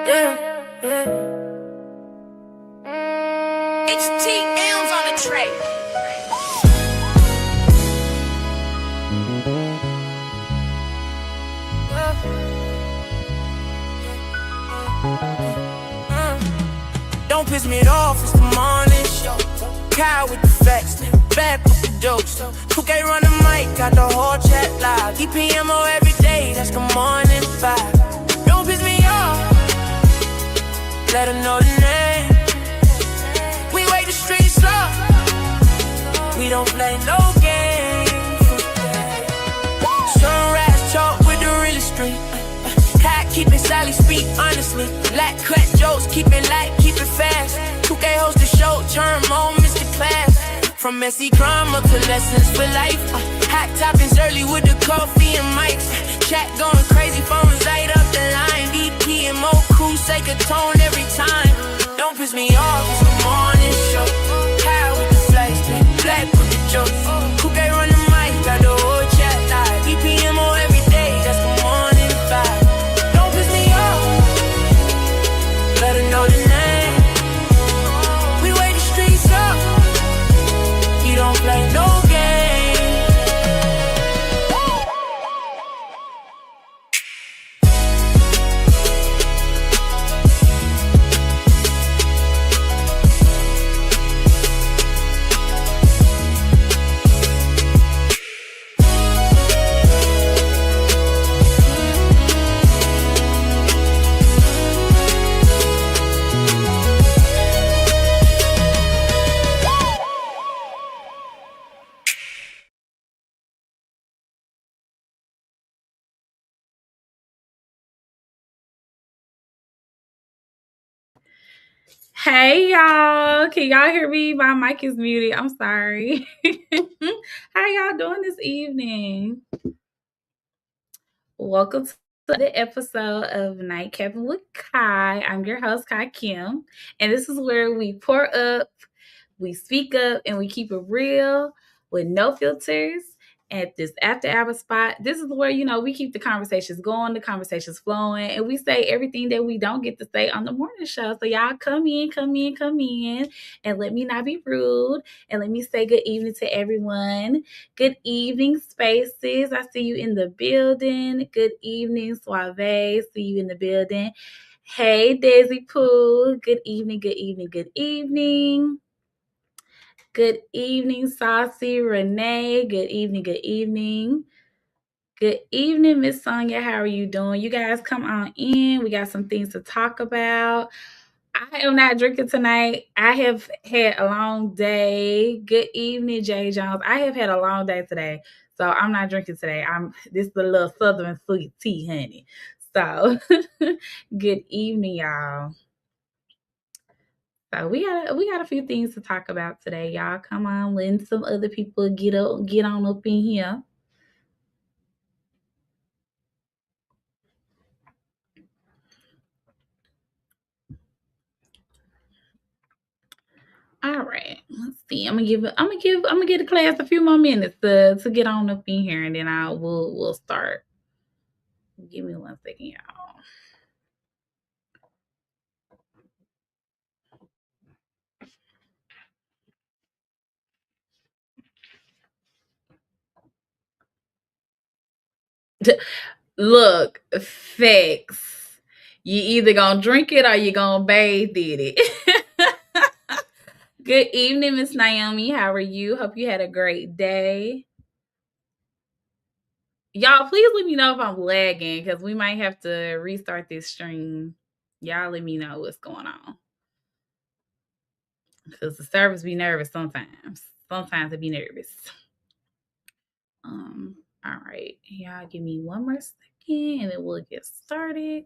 HTM's on the tray. Don't piss me off, it's the morning show. Kyle with the facts, back with the jokes. Tukay run the mic, got the whole chat live. DPMO every day, that's the morning vibe. Don't piss me off, let her know the name. We wake the streets up, we don't play no games. Sunrise chalk with the real street. Hot, keep it Sally speak honestly. Black cut jokes, keep it light, keep it fast. Tukay host the show, turn on Mr. Class. From messy crime up to lessons for life. Hot toppings early with the coffee and mics. Chat going crazy, phones light up the line. DPMO crew, take a tone every time. Don't piss me off, it's the morning show. High with the flights, black with the jokes. Tukay run the mic, got the whole chat live. DPMO every day, that's the morning vibe. Don't piss me off, let her know the name. We wait the streets up, you don't play no game. Hey y'all, can y'all hear me? My mic is muted. I'm sorry. How y'all doing this evening? Welcome to the episode of Nightcapping with Kai. I'm your host, Kai Kim, and this is where we pour up, we speak up, and we keep it real with no filters. At this after hour spot, this is where we keep the conversations going, the conversations flowing, and we say everything that we don't get to say on the morning show. So y'all come in, and let me not be rude, and let me say good evening to everyone. Good evening, Spaces. I see you in the building. Good evening, Suave. See you in the building. Hey, Daisy Pooh. Good evening, good evening, good evening. Good evening, Saucy Renee. Good evening, good evening. Good evening, Miss Sonia. How are you doing? You guys come on in. We got some things to talk about. I am not drinking tonight. I have had a long day. Good evening, Jay Jones. I have had a long day today, so I'm not drinking today. This is a little Southern sweet tea, honey. So, good evening, y'all. So we got a few things to talk about today, y'all. Come on, letting some other people get on up in here. All right, let's see. I'm gonna give the class a few more minutes to get on up in here, and then we'll start. Give me 1 second, y'all. Look, facts. You either gonna drink it or you gonna bathe in it. Good evening, Miss Naomi. How are you? Hope you had a great day. Y'all, please let me know if I'm lagging because we might have to restart this stream. Y'all let me know what's going on. Because the servers be nervous sometimes. Sometimes they be nervous. All right. Y'all give me 1 more second and then we'll get started.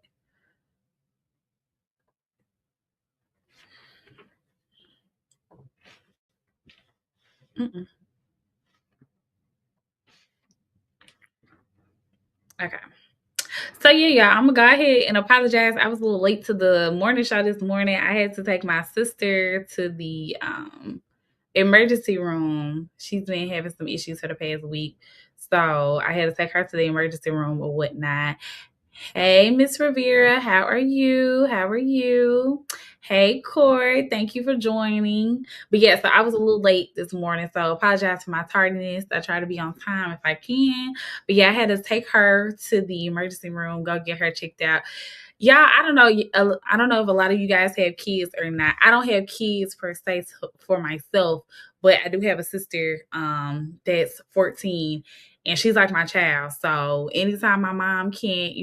Okay. So yeah, I'm gonna go ahead and apologize. I was a little late to the morning show this morning. I had to take my sister to the emergency room. She's been having some issues for the past week. So I had to take her to the emergency room or whatnot. Hey, Miss Rivera, how are you? How are you? Hey, Corey, thank you for joining. But yeah, so I was a little late this morning, so apologize for my tardiness. I try to be on time if I can. But yeah, I had to take her to the emergency room, go get her checked out. Yeah, I don't know. I don't know if a lot of you guys have kids or not. I don't have kids per se for myself, but I do have a sister that's 14 and she's like my child. So anytime my mom can't,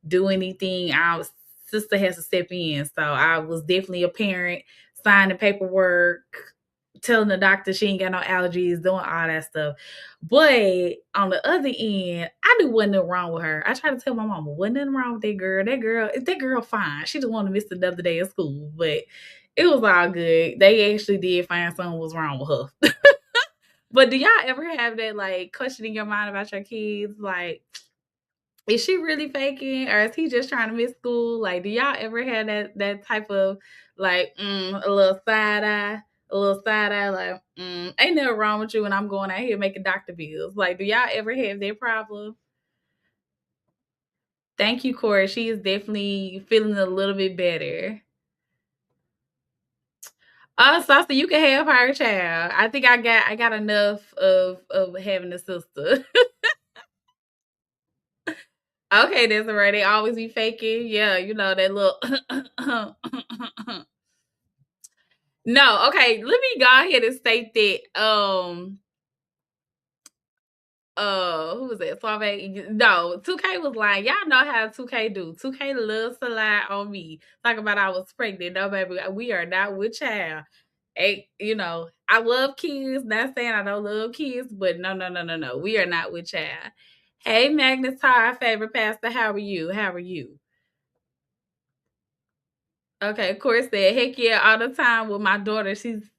do anything, our sister has to step in. So I was definitely a parent, signing paperwork, telling the doctor she ain't got no allergies, doing all that stuff. But on the other end, I knew wasn't nothing wrong with her. I tried to tell my mama, wasn't nothing wrong with that girl. That girl fine. She just wanted to miss another day of school. But it was all good. They actually did find something was wrong with her. But do y'all ever have that like question in your mind about your kids? Like, is she really faking or is he just trying to miss school? Like, do y'all ever have that type of like a little side eye? A little side eye, like, ain't nothing wrong with you and I'm going out here making doctor bills. Like, do y'all ever have that problem? Thank you, Corey. She is definitely feeling a little bit better. Sasa, you can have her child. I think I got enough of having a sister. Okay, that's right. They always be faking. Yeah, that little. No, okay. Let me go ahead and state that. Who was that? Suave? No, 2K was lying. Y'all know how 2K do. 2K loves to lie on me. Talk about I was pregnant. No, baby, we are not with child. Hey, I love kids. Not saying I don't love kids, but no, no, no, no, no. We are not with child. Hey, Magnus, our favorite pastor. How are you? How are you? Okay, of course said, heck yeah, all the time with my daughter. She's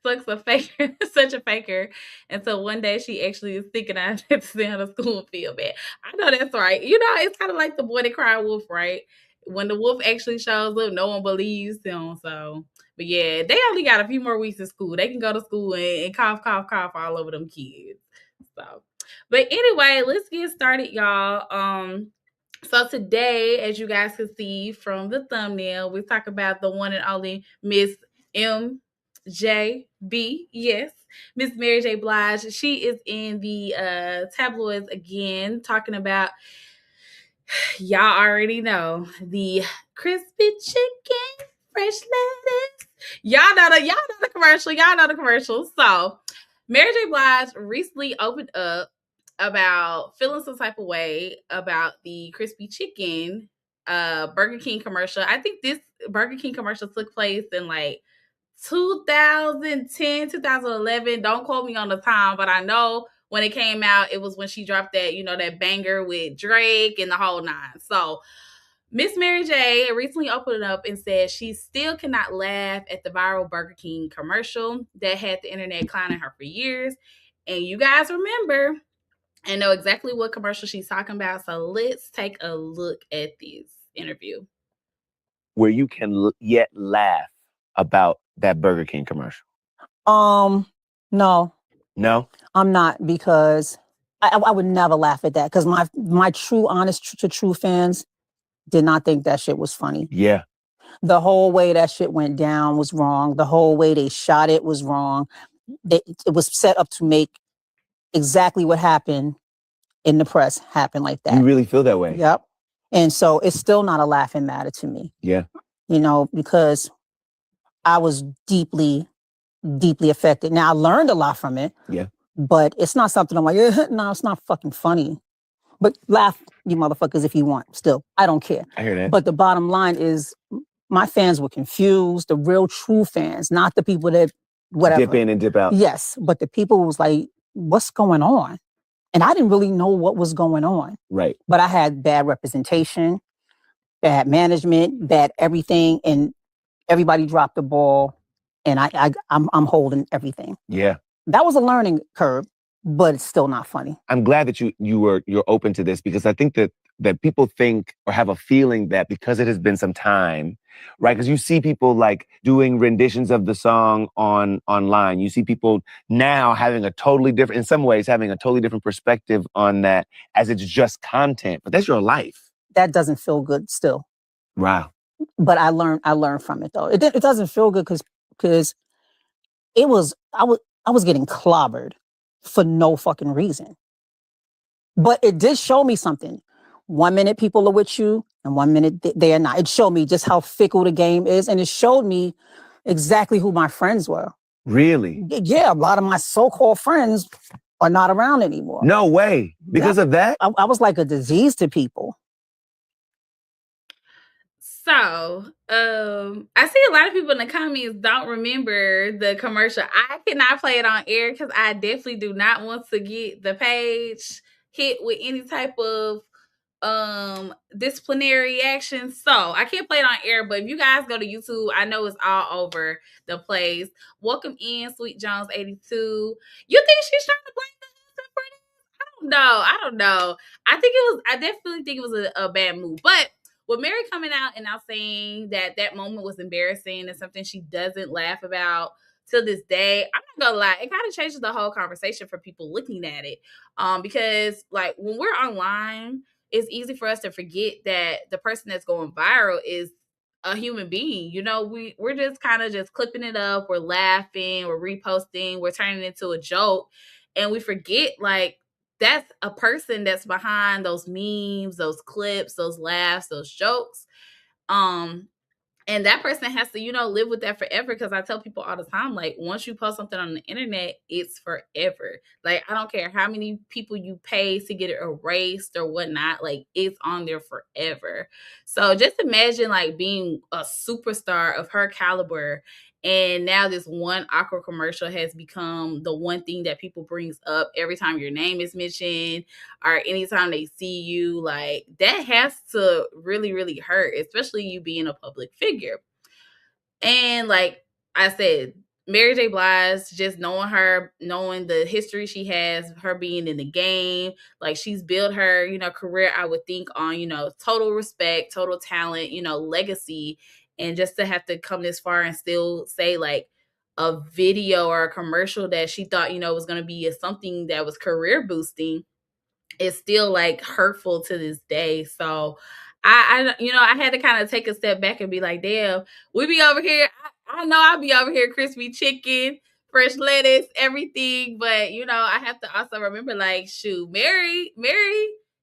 such a faker, such a faker. And so one day she actually is thinking I had to send her to school and feel bad. I know that's right. It's kind of like the boy that cried wolf, right? When the wolf actually shows up, no one believes him. So, but yeah, they only got a few more weeks of school. They can go to school and cough, cough, cough all over them kids. So, but anyway, let's get started, y'all. So today, as you guys can see from the thumbnail, we talk about the one and only Miss MJB. Yes, Miss Mary J. Blige. She is in the tabloids again, talking about, y'all already know, the crispy chicken, fresh lettuce. Y'all know the commercial. Y'all know the commercial. So Mary J. Blige recently opened up about feeling some type of way about the crispy chicken Burger King commercial. I think this Burger King commercial took place in like 2010, 2011. Don't quote me on the time, but I know when it came out, it was when she dropped that banger with Drake and the whole nine. So Miss Mary J recently opened up and said she still cannot laugh at the viral Burger King commercial that had the internet clowning her for years. And you guys remember and know exactly what commercial she's talking about. So let's take a look at this interview. Where you can yet laugh about that Burger King commercial? No. No? I'm not, because I would never laugh at that, because my true, honest to true fans did not think that shit was funny. Yeah. The whole way that shit went down was wrong. The whole way they shot it was wrong. It was set up to make exactly what happened in the press happen like that. You really feel that way? Yep. And so it's still not a laughing matter to me. Yeah. Because I was deeply, deeply affected. Now, I learned a lot from it. Yeah. But it's not something I'm like, no, it's not fucking funny. But laugh, you motherfuckers, if you want. Still, I don't care. I hear that. But the bottom line is, my fans were confused. The real, true fans, not the people that whatever. Dip in and dip out. Yes, but the people who was like, what's going on? And I didn't really know what was going on. Right. But I had bad representation, bad management, bad everything, and everybody dropped the ball, and I'm holding everything. Yeah. That was a learning curve, but it's still not funny. I'm glad that you're open to this, because I think that people think or have a feeling that because it has been some time, right? Because you see people like doing renditions of the song online. You see people now having in some ways having a totally different perspective on that, as it's just content, but that's your life. that doesn't feel good still. Wow. But I learned from it though. It doesn't feel good because I was getting clobbered for no fucking reason. But it did show me something. 1 minute people are with you, and 1 minute they are not. It showed me just how fickle the game is, and it showed me exactly who my friends were. Really? Yeah, a lot of my so-called friends are not around anymore. No way. Because of that? I was like a disease to people. So, I see a lot of people in the comments don't remember the commercial. I cannot play it on air because I definitely do not want to get the page hit with any type of disciplinary action. So I can't play it on air, but if you guys go to YouTube, I know it's all over the place. Welcome in, Sweet Jones 82. You think she's trying to blame the husband for this? I don't know. I definitely think it was a bad move. But with Mary coming out and now saying that moment was embarrassing and something she doesn't laugh about to this day, I'm not gonna lie, it kind of changes the whole conversation for people looking at it. Because like when we're online, it's easy for us to forget that the person that's going viral is a human being. You know, we're just kind of just clipping it up, we're laughing, we're reposting, we're turning it into a joke, and we forget like that's a person that's behind those memes, those clips, those laughs, those jokes. And that person has to, live with that forever. Because I tell people all the time, like, once you post something on the internet, it's forever. Like, I don't care how many people you pay to get it erased or whatnot, like, it's on there forever. So just imagine, like, being a superstar of her caliber, and now this one aqua commercial has become the one thing that people brings up every time your name is mentioned or anytime they see you. Like, that has to really, really hurt, especially you being a public figure. And like I said, Mary J. Blige, just knowing her, knowing the history she has, her being in the game, like she's built her, career, I would think, on, total respect, total talent, legacy. And just to have to come this far and still say like a video or a commercial that she thought, was going to be something that was career boosting, is still like hurtful to this day. So I had to kind of take a step back and be like, damn, we be over here. I know I'll be over here, crispy chicken, fresh lettuce, everything. But I have to also remember, like, shoot, Mary,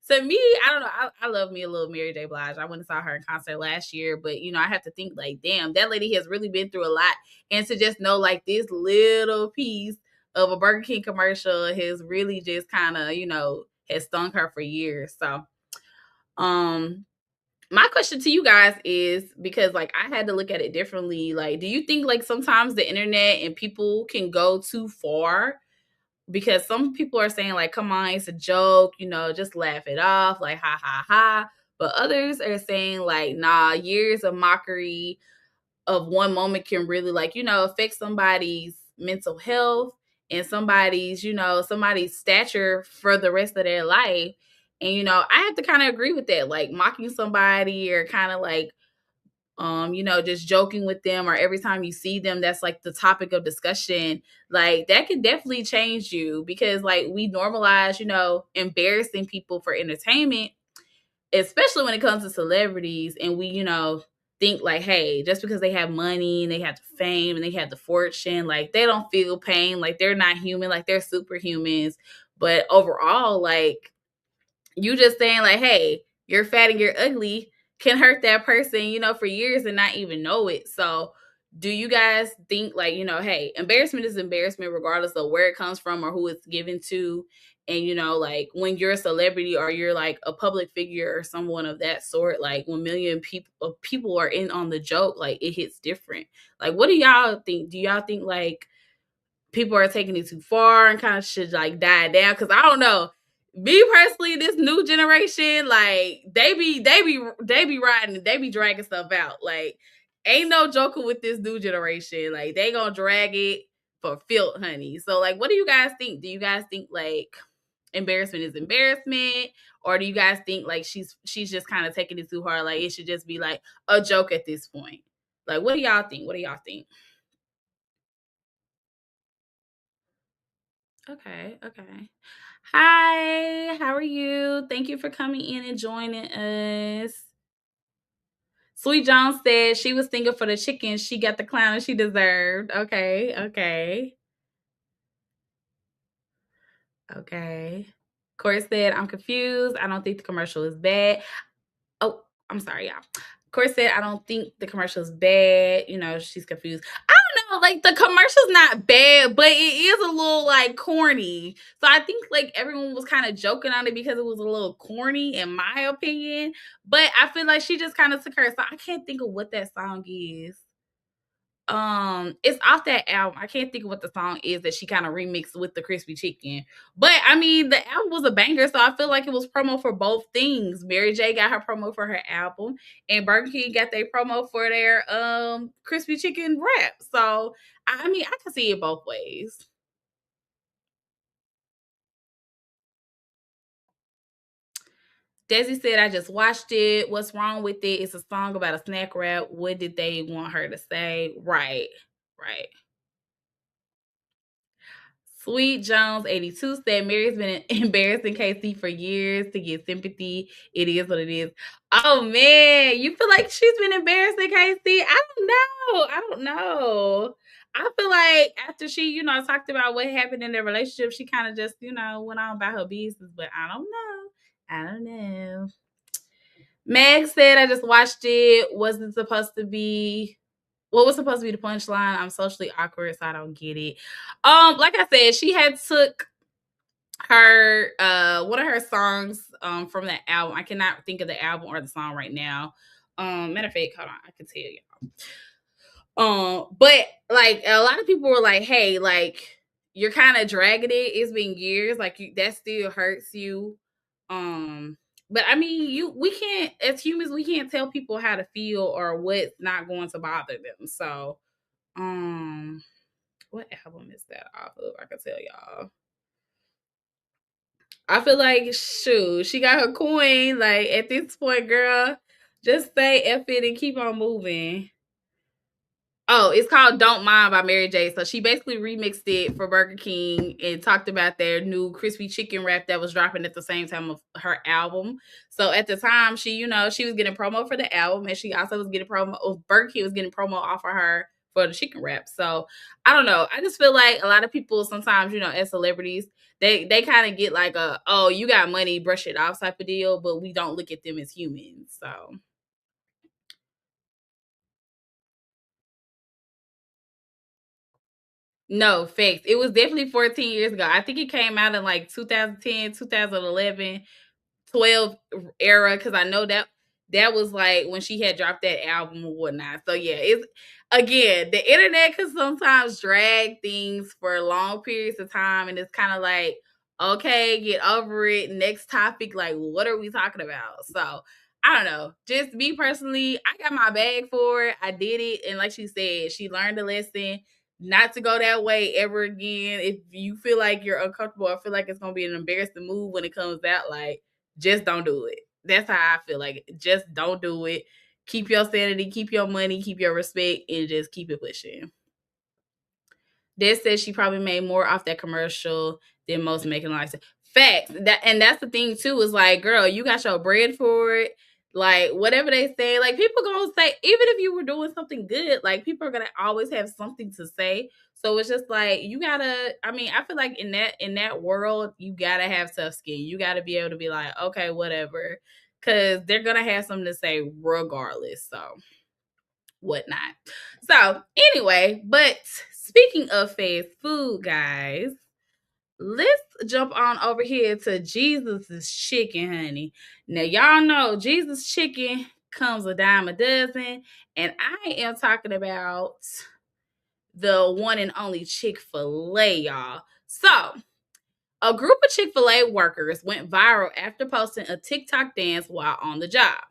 to me, I don't know. I love me a little Mary J. Blige. I went and saw her in concert last year, but I have to think like, damn, that lady has really been through a lot. And to just know like this little piece of a Burger King commercial has really just kind of, has stung her for years. So, my question to you guys is, because like I had to look at it differently. Like, do you think like sometimes the internet and people can go too far? Because some people are saying like, come on, it's a joke, just laugh it off, like ha ha ha. But others are saying like, nah, years of mockery of one moment can really like, affect somebody's mental health and somebody's stature for the rest of their life. And I have to kind of agree with that. Like mocking somebody or kind of like just joking with them, or every time you see them that's like the topic of discussion, like that could definitely change you. Because like we normalize embarrassing people for entertainment, especially when it comes to celebrities. And we think like, hey, just because they have money and they have the fame and they have the fortune, like they don't feel pain, like they're not human, like they're superhumans. But overall, like, you just saying like, hey, you're fat and you're ugly can hurt that person, for years and not even know it. So do you guys think like, hey, embarrassment is embarrassment regardless of where it comes from or who it's given to? And like when you're a celebrity or you're like a public figure or someone of that sort, like when million people are in on the joke, like it hits different. Like, what do y'all think? Do y'all think like people are taking it too far and kind of should like die down? Because I don't know. Me personally, this new generation, like they be riding, they be dragging stuff out. Like, ain't no joking with this new generation. Like, they gonna drag it for filth, honey. So, like, what do you guys think? Do you guys think like embarrassment is embarrassment, or do you guys think like she's just kind of taking it too hard? Like, it should just be like a joke at this point. Like, what do y'all think? What do y'all think? Okay. Hi, how are you? Thank you for coming in and joining us. Sweet Jones said she was thinking for the chicken. She got the clown she deserved. Okay. Corey said, I'm confused. I don't think the commercial is bad. Oh, I'm sorry, y'all. Corey said, I don't think the commercial is bad. You know, she's confused. I don't know, like the commercial's not bad, but it is a little like corny. So I think like everyone was kind of joking on it because it was a little corny, in my opinion. But I feel like she just kind of took her. So I can't think of what that song is. It's off that album. I can't think of what the song is that she kind of remixed with the crispy chicken. But I mean, the album was a banger, so I feel like it was promo for both things. Mary J got her promo for her album, and Burger King got their promo for their crispy chicken wrap. So I mean, I can see it both ways. Desi said, I just watched it. What's wrong with it? It's a song about a snack wrap. What did they want her to say? Right. Sweet Jones 82 said Mary's been embarrassing Casey for years to get sympathy. It is what it is. Oh man, you feel like she's been embarrassing Casey? I don't know. I feel like after she, talked about what happened in their relationship, she kind of just, went on about her business. But I don't know. Meg said, I just watched it. Wasn't supposed to be. What was supposed to be the punchline? I'm socially awkward, so I don't get it. Like I said, she had took her one of her songs from that album. I cannot think of the album or the song right now. Matter of fact, hold on, I can tell y'all. But like a lot of people were like, hey, like you're kind of dragging it. It's been years, like that still hurts you. But I mean, we can't, as humans, we can't tell people how to feel or what's not going to bother them. So, what album is that off of? I can tell y'all. I feel like, shoot, she got her coin. Like at this point, girl, just say F it and keep on moving. Oh, it's called Don't Mind by Mary J. So she basically remixed it for Burger King and talked about their new crispy chicken wrap that was dropping at the same time of her album. So at the time, she was getting promo for the album, and she also was getting promo. Burger King was getting promo off of her for the chicken wrap. So I don't know. I just feel like a lot of people sometimes, as celebrities, they kind of get like oh, you got money, brush it off type of deal, but we don't look at them as humans. So. No, facts. It was definitely 14 years ago. I think it came out in like 2010, 2011, 12 era, because I know that was like when she had dropped that album or whatnot. So yeah, it's again, the internet can sometimes drag things for long periods of time, and it's kind of like, okay, get over it. Next topic, like what are we talking about? So I don't know. Just me personally, I got my bag for it. I did it, and like she said, she learned a lesson not to go that way ever again. If you feel like you're uncomfortable or feel like it's gonna be an embarrassing move when it comes out, like just don't do it. That's how I feel. Like just don't do it. Keep your sanity, keep your money, keep your respect, and just keep it pushing. Des says she probably made more off that commercial than most making likes. Facts. That's the thing too, is like, girl, you got your bread for it. Like whatever they say, like people gonna say, even if you were doing something good, like people are gonna always have something to say. So it's just like you gotta. I mean, I feel like in that world, you gotta have tough skin. You gotta be able to be like, okay, whatever, because they're gonna have something to say regardless. So whatnot. So anyway, but speaking of fast food, guys, let's jump on over here to Jesus's chicken, honey. Now y'all know Jesus chicken comes a dime a dozen, and I am talking about the one and only Chick-fil-A, y'all. So a group of Chick-fil-A workers went viral after posting a TikTok dance while on the job.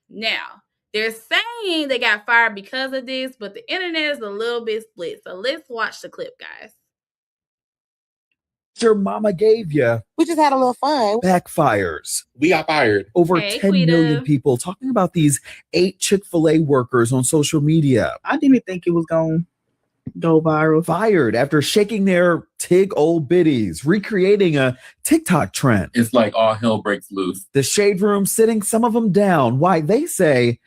Now, they're saying they got fired because of this, but the internet is a little bit split. So let's watch the clip, guys. Your mama gave you. We just had a little fun. Backfires. We got fired. Over Hey, 10 Quita. million people talking about these 8 Chick-fil-A workers on social media. I didn't think it was going to go viral. Fired after shaking their Tig old biddies, recreating a TikTok trend. It's like all hell breaks loose. The Shade Room sitting some of them down. Why? They say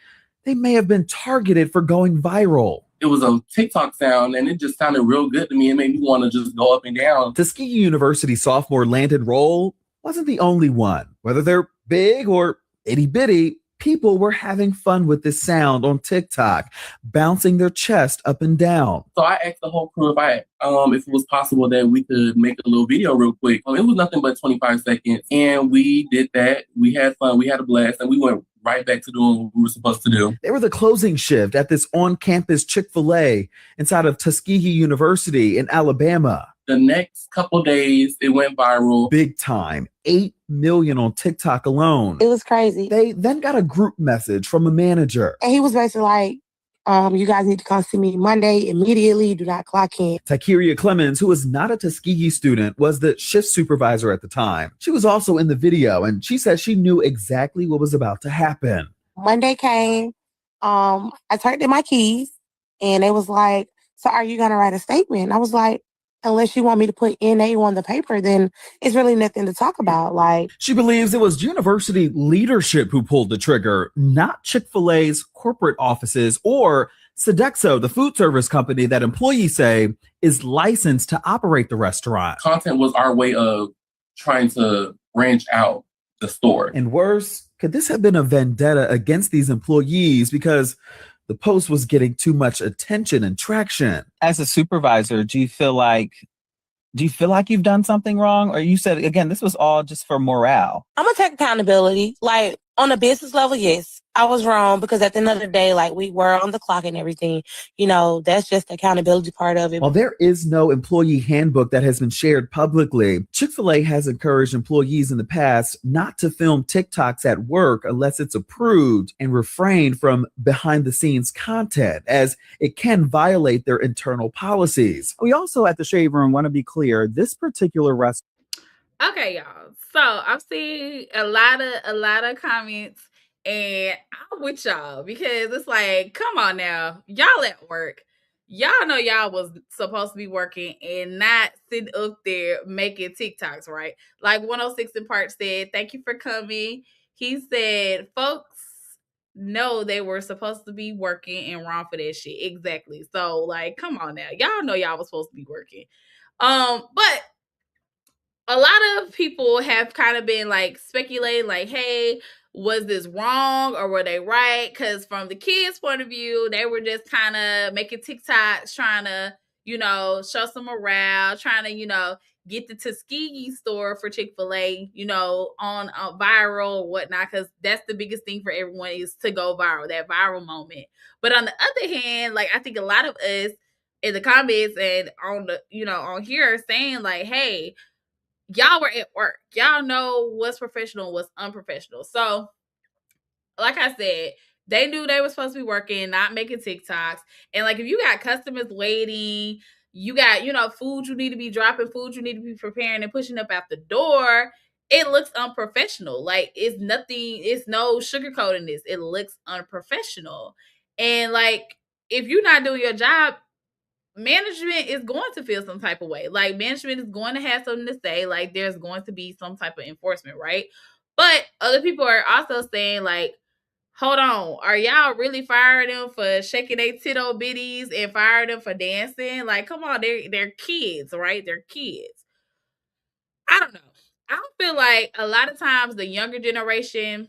they may have been targeted for going viral. It was a TikTok sound, and it just sounded real good to me. It made me want to just go up and down. Tuskegee University sophomore Landon Roll wasn't the only one. Whether they're big or itty bitty, people were having fun with this sound on TikTok, bouncing their chest up and down. So I asked the whole crew if it was possible that we could make a little video real quick. It was nothing but 25 seconds, and we did that. We had fun. We had a blast, and we went right back to doing what we were supposed to do. They were the closing shift at this on-campus Chick-fil-A inside of Tuskegee University in Alabama. The next couple of days, it went viral. Big time. 8 million on TikTok alone. It was crazy. They then got a group message from a manager. And he was basically like, you guys need to come see me Monday immediately. Do not clock in. Takeria Clemens, who was not a Tuskegee student, was the shift supervisor at the time. She was also in the video, and she said she knew exactly what was about to happen. Monday came. I turned in my keys, and it was like, so are you going to write a statement? I was like, unless you want me to put NA on the paper, then it's really nothing to talk about. Like, she believes it was university leadership who pulled the trigger, not Chick-fil-A's corporate offices or Sodexo, the food service company that employees say is licensed to operate the restaurant. Content was our way of trying to branch out the store. And worse, could this have been a vendetta against these employees because the post was getting too much attention and traction? As a supervisor, do you feel like you've done something wrong? Or you said, again, this was all just for morale? I'm going to take accountability. Like, on a business level, yes, I was wrong because at the end of the day, like, we were on the clock and everything. You know, that's just the accountability part of it. While there is no employee handbook that has been shared publicly, Chick-fil-A has encouraged employees in the past not to film TikToks at work unless it's approved and refrain from behind-the-scenes content, as it can violate their internal policies. We also at the Shade Room want to be clear, this particular restaurant. Okay, y'all. So I'm seeing a lot of comments, and I'm with y'all because it's like, come on now, y'all at work. Y'all know y'all was supposed to be working and not sitting up there making TikToks, right? Like 106 in Park said, thank you for coming. He said, folks know they were supposed to be working and wrong for that shit. Exactly. So, like, come on now. Y'all know y'all was supposed to be working. But a lot of people have kind of been like speculating, like, hey, was this wrong or were they right? Because from the kids' point of view, they were just kind of making TikToks, trying to, show some morale, trying to, get the Tuskegee store for Chick-fil-A, on viral or whatnot, because that's the biggest thing for everyone is to go viral, that viral moment. But on the other hand, like, I think a lot of us in the comments and on the, on here are saying like, hey, y'all were at work. Y'all know what's professional, what's unprofessional. So, like I said, they knew they were supposed to be working, not making TikToks. And like, if you got customers waiting, you got, food you need to be dropping, food you need to be preparing and pushing up out the door, it looks unprofessional. Like, it's no sugarcoating this. It looks unprofessional. And like, if you're not doing your job, management is going to feel some type of way. Like, management is going to have something to say. Like, there's going to be some type of enforcement, right? But other people are also saying, like, hold on, are y'all really firing them for shaking their tittle bitties and firing them for dancing? Like, come on, they're kids, right? They're kids. I don't know. I don't feel like a lot of times the younger generation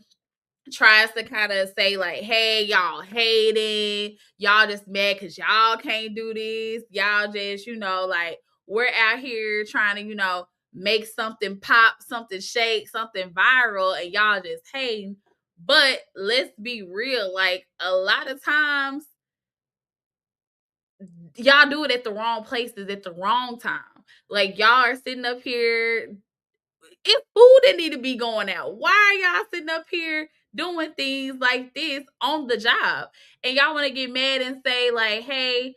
tries to kind of say like, hey, y'all hating, y'all just mad because y'all can't do this, y'all just, like, we're out here trying to, make something pop, something shake, something viral, and y'all just hating. But let's be real, like, a lot of times y'all do it at the wrong places at the wrong time. Like, y'all are sitting up here, it's food that need to be going out. Why are y'all sitting up here doing things like this on the job? And y'all want to get mad and say like, hey,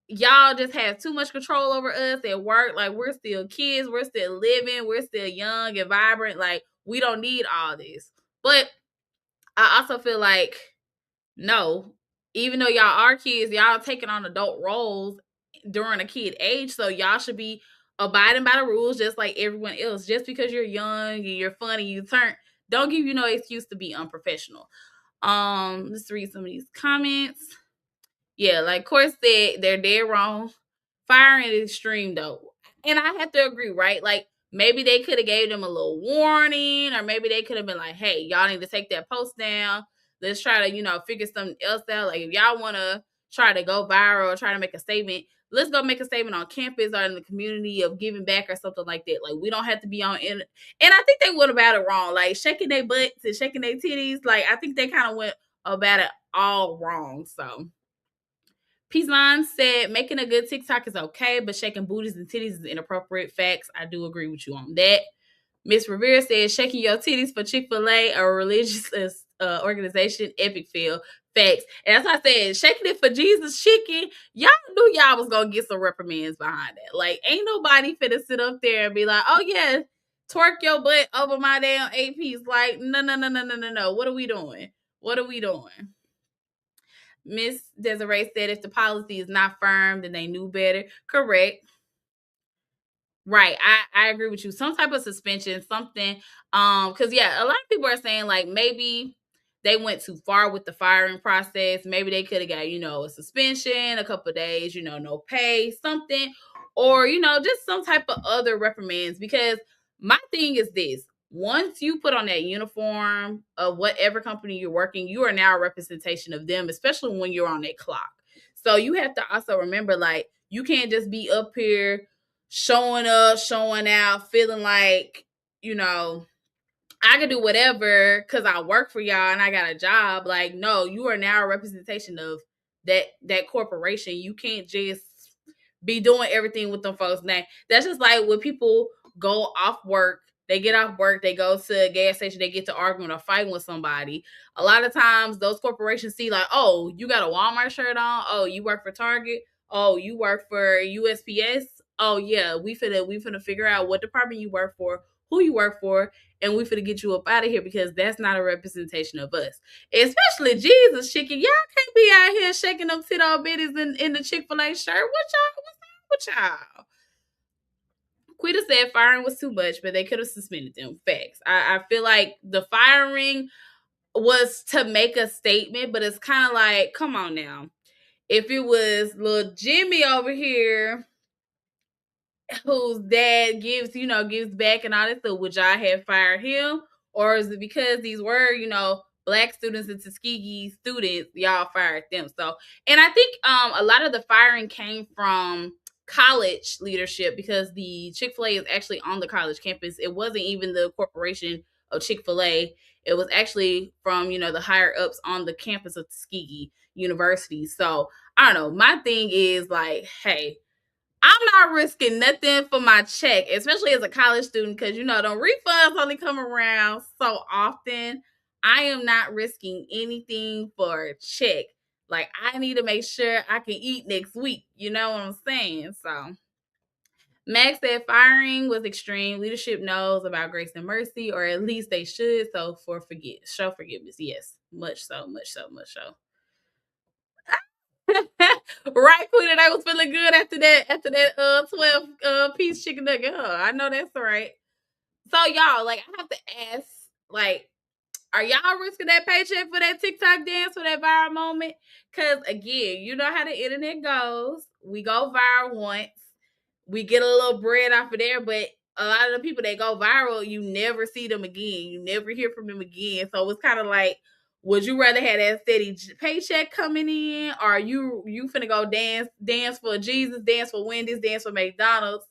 y'all just have too much control over us at work. Like, we're still kids, we're still living, we're still young and vibrant. Like, we don't need all this. But I also feel like, no, even though y'all are kids, y'all taking on adult roles. during a kid age, so y'all should be abiding by the rules just like everyone else. Just because you're young and you're funny, you turn, don't give you no excuse to be unprofessional. Let's read some of these comments. Yeah, like Court said, they're dead wrong. Firing is extreme though. And I have to agree, right? Like maybe they could have gave them a little warning, or maybe they could have been like, hey, y'all need to take that post down. Let's try to, figure something else out. Like if y'all want to try to go viral or try to make a statement, let's go make a statement on campus or in the community of giving back or something like that. Like we don't have to be on in. And I think they went about it wrong. Like shaking their butts and shaking their titties. Like I think they kind of went about it all wrong. So Pizan said, making a good TikTok is okay, but shaking booties and titties is inappropriate. Facts. I do agree with you on that. Miss Rivera said, shaking your titties for Chick-fil-A, a religious organization, epic fail. Facts. And that's why I said, shaking it for Jesus chicken, y'all knew y'all was going to get some reprimands behind that. Like, ain't nobody finna sit up there and be like, oh, yeah, twerk your butt over my damn APs. Like, no. What are we doing? What are we doing? Miss Desiree said if the policy is not firm, then they knew better. Correct. Right. I agree with you. Some type of suspension, something. Because yeah, a lot of people are saying like maybe they went too far with the firing process. Maybe they could have got, a suspension, a couple of days, no pay, something, or just some type of other reprimands. Because my thing is this: once you put on that uniform of whatever company you're working, you are now a representation of them, especially when you're on that clock. So you have to also remember, like, you can't just be up here showing up, showing out, feeling like, I can do whatever because I work for y'all and I got a job. Like, no, you are now a representation of that corporation. You can't just be doing everything with them folks' name. That's just like when people go off work, they get off work, they go to a gas station, they get to arguing or fighting with somebody. A lot of times those corporations see like, oh, you got a Walmart shirt on. Oh, you work for Target. Oh, you work for USPS. Oh yeah, we finna figure out what department you work for, who you work for, and we finna get you up out of here because that's not a representation of us. Especially Jesus chicken. Y'all can't be out here shaking them tit old bitties in the Chick-fil-A shirt. What's wrong with y'all? Quita said firing was too much, but they could have suspended them. Facts. I feel like the firing was to make a statement, but it's kind of like, come on now. If it was little Jimmy over here whose dad gives back and all this stuff, would y'all have fired him? Or is it because these were, Black students and Tuskegee students, y'all fired them? So, and I think a lot of the firing came from college leadership because the Chick-fil-A is actually on the college campus. It wasn't even the corporation of Chick-fil-A. It was actually from, the higher ups on the campus of Tuskegee University. So, I don't know. My thing is like, hey, I'm not risking nothing for my check, especially as a college student, because them refunds only come around so often. I am not risking anything for a check. Like, I need to make sure I can eat next week. You know what I'm saying? So, Max said firing was extreme. Leadership knows about grace and mercy, or at least they should. So, show forgiveness. Yes, much so. Right, Queen, and I was feeling good after that 12 piece chicken nugget. I know that's right. So y'all, like, I have to ask, like, are y'all risking that paycheck for that TikTok dance, for that viral moment? Because again, you know how the internet goes. We go viral once, we get a little bread off of there, but a lot of the people that go viral, you never see them again. You never hear from them again. So it's kind of like, would you rather have that steady paycheck coming in, or you finna go dance for Jesus, dance for Wendy's, dance for McDonald's,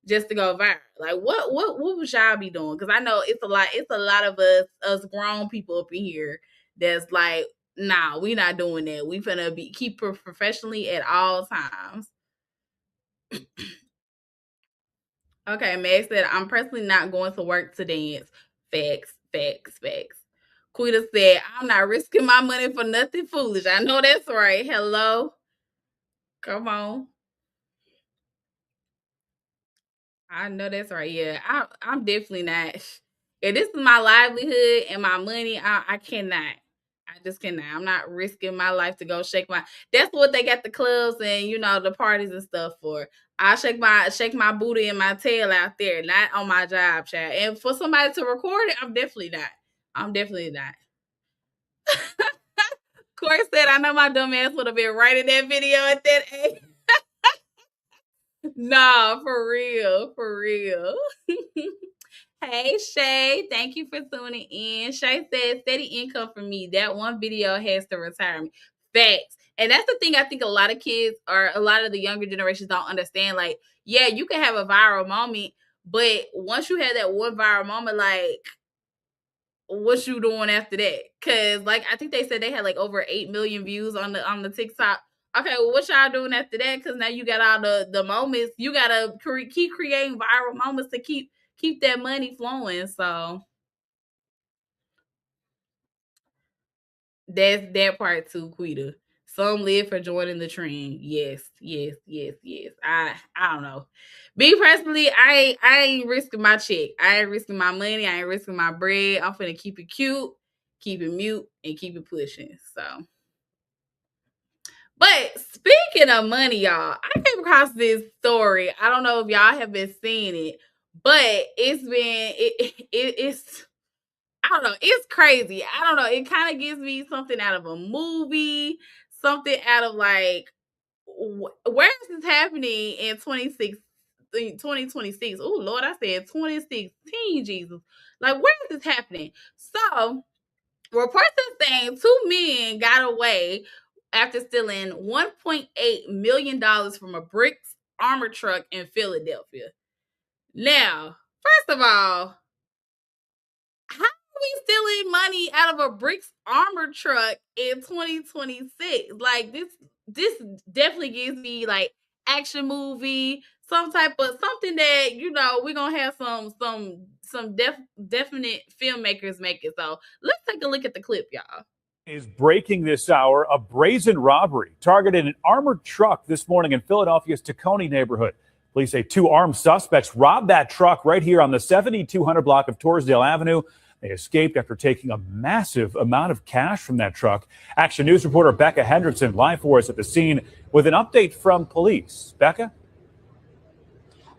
just to go viral? Like, what would y'all be doing? Because I know it's a lot of us grown people up in here that's like, nah, we not doing that. We finna keep professionally at all times. Okay, Meg said, I'm personally not going to work to dance. Facts. Quita said, I'm not risking my money for nothing foolish. I know that's right. Hello. Come on. I know that's right. Yeah, I'm definitely not. If this is my livelihood and my money, I cannot. just cannot. I'm not risking my life to go shake my. That's what they got the clubs and the parties and stuff for. I shake my booty and my tail out there, not on my job, child. And for somebody to record it, I'm definitely not. I'm definitely not. Corey said, I know my dumb ass would have been right in that video at that age. Nah, for real. For real. Hey, Shay. Thank you for tuning in. Shay said, steady income for me. That one video has to retire me. Facts. And that's the thing I think a lot of kids or a lot of the younger generations don't understand. Like, yeah, you can have a viral moment, but once you have that one viral moment, like, what you doing after that? Because, like, I think they said they had like over 8 million views on the TikTok. Okay, well, what y'all doing after that? Because now you got all the moments. You gotta keep creating viral moments to keep that money flowing. So that's that part too, Quita. Some live for joining the trend. Yes. I don't know. Me personally, I ain't risking my check. I ain't risking my money. I ain't risking my bread. I'm finna keep it cute, keep it mute, and keep it pushing. So, but speaking of money, y'all, I came across this story. I don't know if y'all have been seeing it, but it's I don't know. It's crazy. I don't know. It kind of gives me something out of a movie, something out of like, where is this happening in 2026? Oh, Lord, I said 2016, Jesus. Like, where is this happening? So, reports are saying 2 men got away after stealing $1.8 million from a bricks armor truck in Philadelphia. Now, first of all, how are we stealing money out of a bricks armor truck in 2026? Like, this definitely gives me like action movie, some type of something that we're gonna have some definite filmmakers make it. So let's take a look at the clip, y'all. Is breaking this hour. A brazen robbery targeted an armored truck this morning in Philadelphia's Tukay neighborhood. Police say 2 armed suspects robbed that truck right here on the 7200 block of Torresdale Avenue. They escaped after taking a massive amount of cash from that truck. Action News reporter Becca Hendrickson live for us at the scene with an update from police. Becca?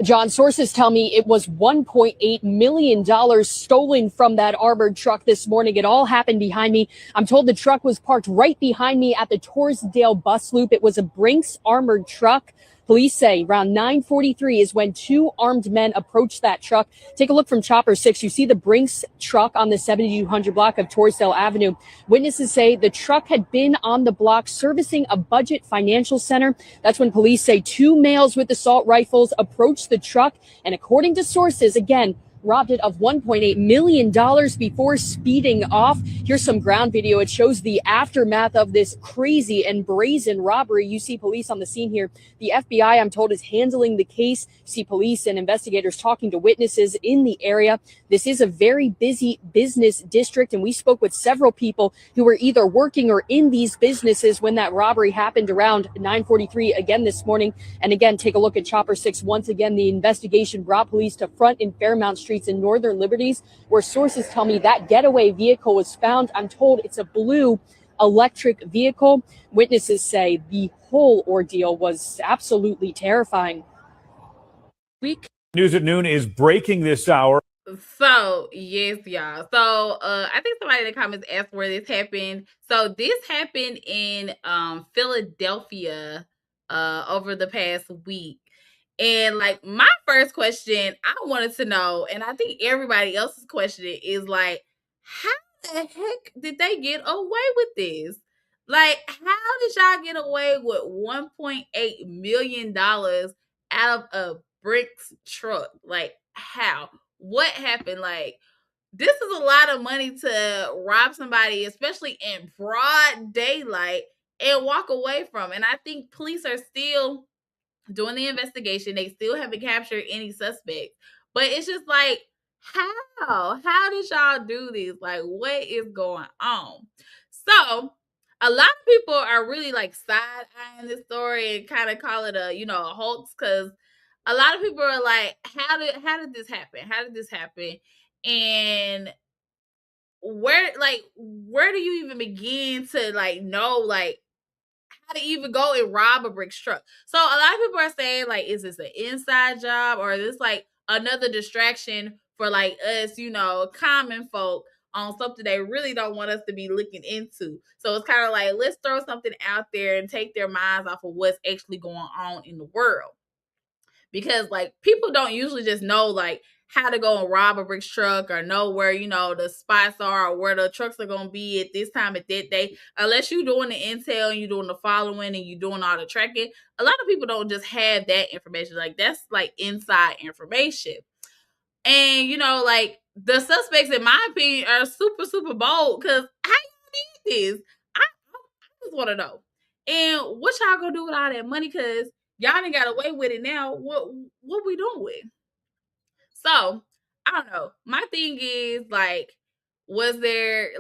John, sources tell me it was $1.8 million stolen from that armored truck this morning. It all happened behind me. I'm told the truck was parked right behind me at the Torresdale bus loop. It was a Brinks armored truck. Police say around 9:43 is when 2 armed men approached that truck. Take a look from Chopper 6. You see the Brinks truck on the 7200 block of Torresdale Avenue. Witnesses say the truck had been on the block servicing a budget financial center. That's when police say 2 males with assault rifles approached the truck. And according to sources, again, robbed it of $1.8 million before speeding off. Here's some ground video. It shows the aftermath of this crazy and brazen robbery. You see police on the scene here. The FBI, I'm told, is handling the case. You see police and investigators talking to witnesses in the area. This is a very busy business district, and we spoke with several people who were either working or in these businesses when that robbery happened around 9:43 again this morning. And again, take a look at Chopper 6. Once again, the investigation brought police to Front and Fairmount Streets in Northern Liberties, where sources tell me that getaway vehicle was found. I'm told it's a blue electric vehicle. Witnesses say the whole ordeal was absolutely terrifying. News at Noon is breaking this hour. So, yes, y'all. So, I think somebody in the comments asked where this happened. So, this happened in Philadelphia over the past week. And like my first question, I wanted to know, and I think everybody else's question is like, how the heck did they get away with this? Like, how did y'all get away with $1.8 million out of a bricks truck? Like, how? What happened? Like, this is a lot of money to rob somebody, especially in broad daylight, and walk away from. And I think police are still doing the investigation. They still haven't captured any suspects. But it's just like, how? How did y'all do this? Like, what is going on? So, a lot of people are really like side-eyeing this story and kind of call it a hoax, because a lot of people are like, how did this happen? How did this happen? And where do you even begin to like know like how to even go and rob a brick truck? So a lot of people are saying like, is this an inside job or is this like another distraction for like us, you know, common folk on something they really don't want us to be looking into? So it's kind of like, let's throw something out there and take their minds off of what's actually going on in the world. Because like people don't usually just know like how to go and rob a brick truck or know where, you know, the spots are or where the trucks are going to be at this time at that day, unless you're doing the intel and you're doing the following and you're doing all the tracking. A lot of people don't just have that information. Like that's like inside information. And you know, like the suspects in my opinion are super super bold because how you did this? I just want to know. And what y'all gonna do with all that money? Because y'all done got away with it now. What we doing with? So I don't know. My thing is like, was there